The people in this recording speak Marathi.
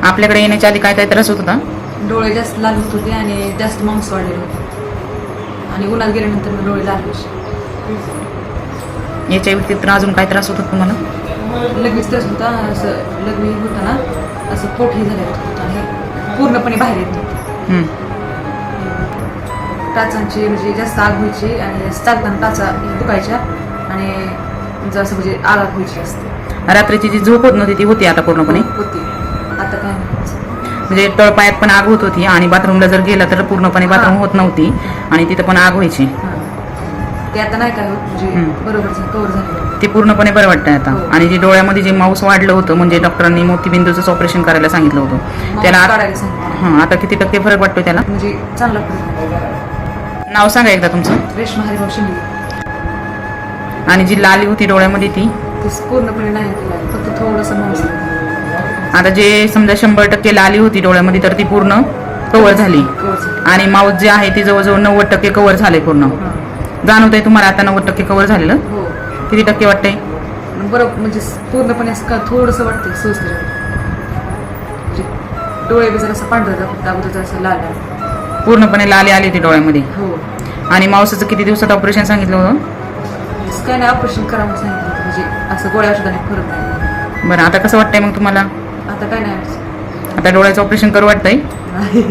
आपल्याकडे येण्याच्या आधी काय काय त्रास होत होता? डोळे जास्त लाल होत होते आणि जास्त मांस वाढलेलं होतं आणि उन्हात गेल्यानंतर मग डोळे लाल होते. याच्या व्यतिरिक्त अजून काय त्रास होतात तुम्हाला? लगेच त्रास होता, असं लग्न होतं ना, असं पोटही झालेलं होतं आणि पूर्णपणे बाहेर येत नव्हतं. टाचांची म्हणजे जास्त आग व्हायची आणि चालताना टाचा दुखायच्या आणि जसं म्हणजे आग व्हायची असते. रात्रीची जी झोप होत नव्हती ती होती आता पूर्णपणे? होती. आता काय नाही. म्हणजे तळपायात पण आग होत होती आणि बाथरूमला जर गेला तर पूर्णपणे बाथरूम होत नव्हती आणि तिथं पण आग व्हायची. ते आता नाही काय होत, म्हणजे बरोबर कव्हर झालं. ते पूर्णपणे बरं वाटतंय आता. आणि जे डोळ्यामध्ये जे मांस वाढलं होतं म्हणजे डॉक्टरांनी मोतीबिंदूचं ऑपरेशन करायला सांगितलं होतं त्याला काढायला सांगितलं. हां, आता किती टक्के फरक वाटतो त्याला? म्हणजे चांगला फरक. नाव सांगा एकदा तुमचं. रेश्मा हरिभाऊ शिंदे. आणि जी लाली होती डोळ्यामध्ये ती पूर्णपणे नाही केला, फक्त थोडंसं मांस. आता जे समजा 100% लाली होती डोळ्यामध्ये तर ती पूर्ण कव्हर झाली आणि माउथ जे आहे ती जवळजवळ 90% कव्हर झाले पूर्ण. जाणवत आहे तुम्हाला आता 90% कव्हर झालेलं? हो. किती टक्के वाटतंय? बरोबर म्हणजे पूर्णपणे असं का थोडंसं वाटतंय सोचलं, म्हणजे डोळे बी जरा असं पांढरं दाबत असं लाल. पूर्णपणे लाली आली होती डोळ्यामध्ये. हो. आणि मावसाचं किती दिवसात ऑपरेशन सांगितलं होतं? काय नाही, ऑपरेशन करावं सांगितलं होतं, म्हणजे असं गोळ्या औषधाने फरक नाही. बरं, आता कसं वाटतंय मग तुम्हाला? आता काय नाही. आता डोळ्याचं ऑपरेशन करू वाटतंय? नाही.